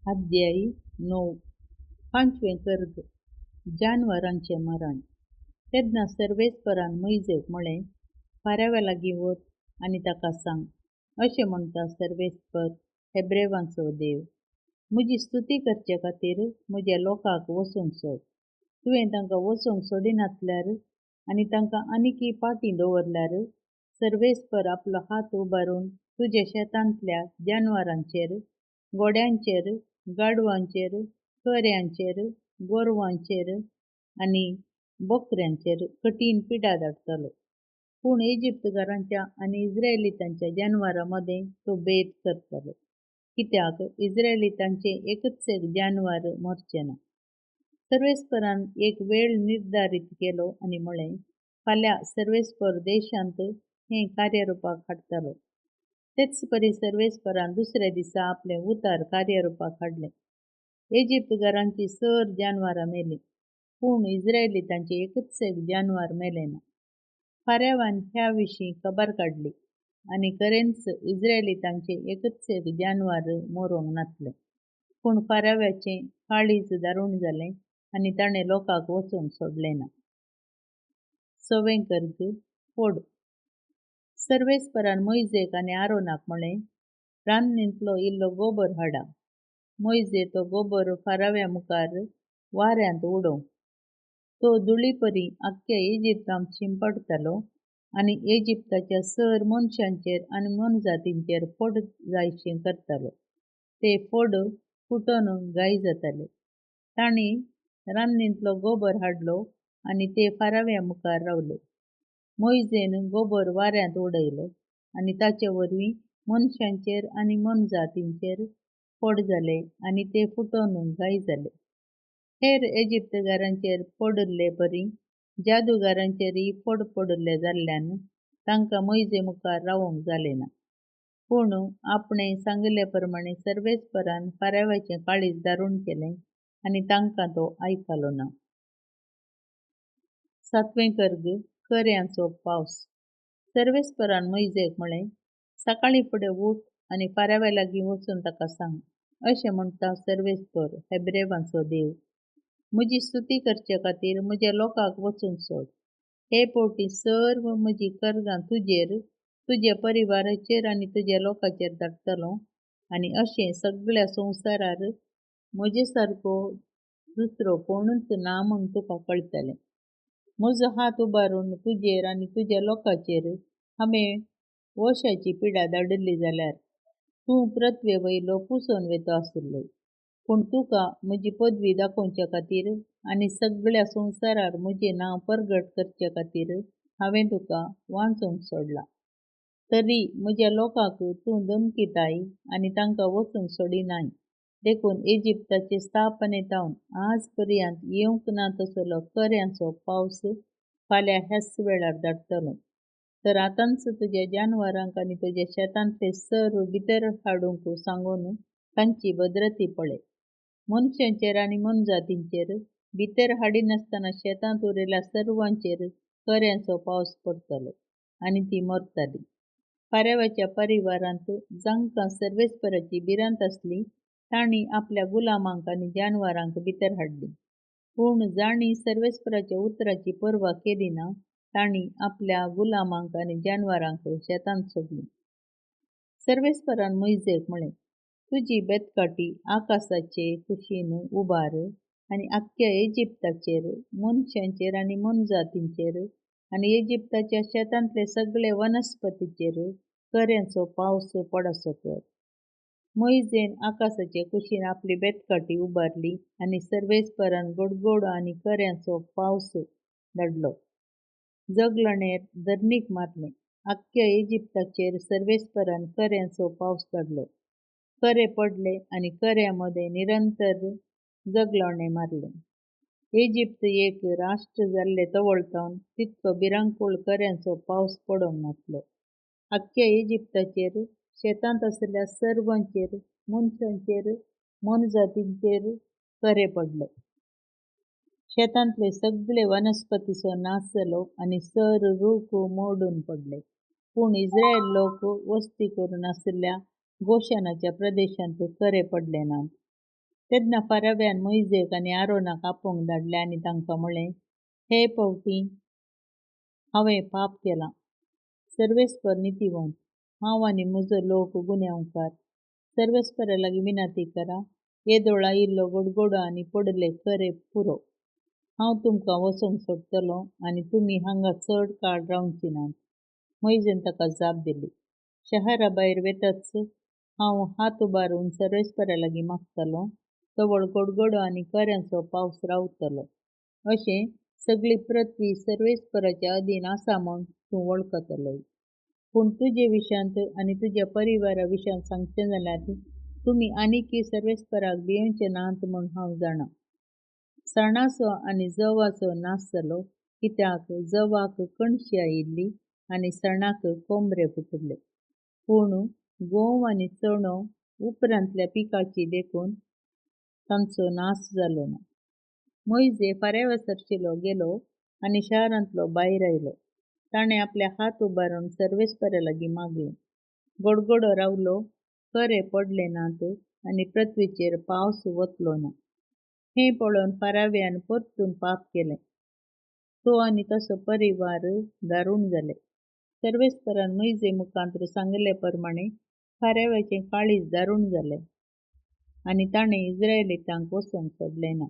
अध्याय 9 5वें कर्ग जानवरांचे मरण. तेन्ना सर्वेस्परान मोइजेक म्हळें, पाऱ्याव्या लागीं वच आनी ताका सांग, अशें म्हणटा सर्वेस्पर, हेब्रेवांचो देव, म्हजी स्तुती करचे खातीर म्हज्या लोकांक वचूंक सोड. तुवें तांकां वचूंक सोडिनातल्यार आनी तांकां आनीकय पाटी दवरल्यार सर्वेस्पर आपलो हात उबारून तुज्या शेतांतल्या जानवरांचेर, गोड्यांचेर, गाडवांचेर, खऱ्यांचेर, गोरवांचेर आनी बोकऱ्यांचेर कठीण पिडा धाडटलो. पूण इजिप्तकारांच्या आनी इस्रायेलितांच्या जानवरां मदें तो भेद करतलो, कित्याक इस्रायेलितांचे एकच एक जानवर मरचे ना. सर्वेस्परान एक वेळ निर्धारीत केलो आनी म्हळें, फाल्यां सर्वेस्पर देशांत हें कार्यरुपाक हाडटलो. तेच परी सर्वेस्परान दुसऱ्या दिसा आपले उतार कार्यरुपाक हाडलें. इजिप्तकारांची सर जानवरां मेलीं, पूण इस्रायेलितांचे एकच एक जानवर मेलें ना. फाऱ्यावान ह्या विशीं खबर काडली आनी खरेंच इस्रायेलितांचे एकच एक जानवर मरूंक नासलें. पूण फाऱ्यावाचें काळीज दारूण जालें आनी ताणें लोकांक वचूंक सोडलें ना. 6वें कर्ग फोड. सर्वेस्परान मोइजेक आनी आरोनाक म्हळें, रान्नींतलो इल्लो गोबर हाडा. मोइजे तो गोबर फाराव्या मुखार वाऱ्यांत उडोवं. तो धुळीपरी आख्ख्या इजिप्तांत शिंपडटलो आनी इजिप्ताच्या सर मनशांचेर आनी मनजातींचेर फोड जायशीं करतलो. ते फोड फुटोन गाय जातले. तांणी रान्नींतलो गोबर हाडलो आनी ते फाराव्या मुखार रावले. मोइजेन गोबर वाऱ्यांत उडयलो आनी ताचे वरवीं मनशांचेर आनी मनजातींचेर फोड जाले आनी ते फुटोन गाय जाले. हेर इजिप्तकारांचेर पडले परी जादूगारांचेरय फोड पडले जाल्ल्यान तांकां मोइजे मुखार रावूंक जालें ना. पूण आपणें सांगले प्रमाणें सर्वेस्परान फाऱ्यावाचें काळीज दारूण केलें आनी तांकां तो आयकलो ना. 7वें कर्ग खऱ्यांचो पावस. सर्वेस्परान मोइजेक म्हळें, सकाळीं फुडें उठ आनी फाऱ्याव्या लागीं वचून ताका सांग, अशें म्हणटा सर्वेस्पर, हेब्रेवांचो देव, म्हजी स्तुती करचे खातीर म्हज्या लोकांक वचूंक सोड. हे फावटी सर्व म्हजी कर्गां तुजेर, तुज्या परिवाराचेर आनी तुज्या लोकांचेर धाडटलो आनी अशें सगळ्या संवसारार म्हजे सारको दुसरो कोणूच ना म्हूण तुका कळटलें. म्हजो हात उबारून तुजेर आनी तुज्या लोकांचेर हांवें वशाची पिडा धाडली जाल्यार तूं पृथ्वे वयलो पुसून वेतो आसुल्लो. पूण तुका म्हजी पदवी दाखोवचे खातीर आनी सगळ्या संवसारार म्हजें नांव परगट करचे खातीर हांवें तुका वाचूंक सोडलां. तरी म्हज्या लोकांक तूं धमकिताय आनी तांकां वचूंक सोडिनाय. देखून इजिप्ताचे स्थापनेतावन आज पर्यंत येवंक ना तसलो खऱ्यांचो पावस फाल्यां ह्याच वेळार धाडटलो. तर आतांच तुज्या जानवरांक आनी तुज्या शेतांतले सर्व भितर हाडूंक सांगून तांची भद्रती पळय. मनशांचेर आनी मनजातींचेर भितर हाडिनासतना शेतांत उरिल्ल्या सर्वांचेर खऱ्यांचो पावस पडटलो आनी तीं मरतलीं. फाऱ्यावाच्या परिवारांत जांकां सर्वेस्पराची भिरांत आसली तांणी आपल्या गुलामांक आनी जानवरांक भितर हाडलीं. पूण जाणीं सर्वेस्पराच्या उतराची पर्वा केली ना तांणी आपल्या गुलामांक आनी जानवरांक शेतांत सोडलीं. सर्वेस्परान मोइजेक म्हळें, तुजी बेतकाटी आकाशाचे कुशीन उबार आनी आख्ख्या इजिप्ताचेर, मनशांचेर आनी मनजातींचेर आनी इजिप्ताच्या शेतांतले सगळे वनस्पतीचेर खऱ्यांचो पावस पडसो कर. मोइजेन आकाशाचे कुशीन आपली बेतकाटी उबारली आनी सर्वेस्परान गडगडो आनी खऱ्यांचो पावस धाडलो. जगलणेर धरणीक मारलें. आख्ख्या इजिप्ताचेर सर्वेस्परान खऱ्यांचो पावस धाडलो. खरे पडले आनी खऱ्यां मदें निरंतर जगलणें मारलें. इजिप्त एक राष्ट्र जाल्ले तवळतावन तितको भिरांकूळ खऱ्यांचो पावस पडोंक नासलो. आख्ख्या इजिप्ताचेर, शेतांत आसल्या सर्वांचेर, मनशांचेर, मनजातींचेर खरे पडले. शेतांतले सगळे वनस्पतीचो नाश जालो आनी सर रूख मोडून पडले. पूण इस्रायल लोक वस्ती करून आसल्या गोशानाच्या प्रदेशांत खरे पडले नात. तेन्ना फाराव्यान मोइजेक आनी आरोनाक आपोवंक धाडले आनी तांकां म्हळें, हे पवटी, हांवें पाप केलां. सर्वेस्पर नितीवंत, हांव आनी म्हजो लोक गुन्यांवकार. सर्वेस्परा लागीं विनाती करा, येदोळा इल्लो गडगडो आनी पडले खरे पुरो. हांव तुमकां वचोंक सोडटलों आनी तुमी हांगा चड काळ रावची नात. मोइजेन ताका जाप दिली, शहरा भायर वेतच हांव हात उबारून सर्वेस्परा लागीं मागतलों, तवळ गडगडो आनी खऱ्यांचो पावस रावतलो. अशें सगळी पृथ्वी सर्वेस्पराच्या अधीन आसा म्हूण तूं वळखतलोय. पूण तुजे विशांत आनी तुज्या परिवारा विशां सांगचें जाल्यार तुमी आनीकय सर्वेस्पराक भियेवचे नात म्हूण हांव जाणां. सणाचो आनी जवाचो नाश जालो, कित्याक जवाक कणशी आयिल्ली आनी सणाक कोंबरे फुटिल्ले. पूण गोव आनी चणो उपरांतल्या पिकाची देखून तांचो नाश जालो ना. मोइजे फाऱ्यावसरशिलो गेलो आनी शारांतलो भायर आयलो. ताणें आपले हात उबारून सर्वेस्परा लागीं मागलें. गडगडो रावलो, खरे पडले नात आनी पृथ्वीचेर पावस वतलो ना. हें पळोवन फाराव्यान परतून पाप केलें. तो आनी ताचो परिवार दारूण जाले. सर्वेस्परान मोइजे मुखांत्र सांगले प्रमाणें फाराव्याचें काळीज दारूण जालें आनी ताणें इस्रायेलीतांक वचोंक सोडलें ना.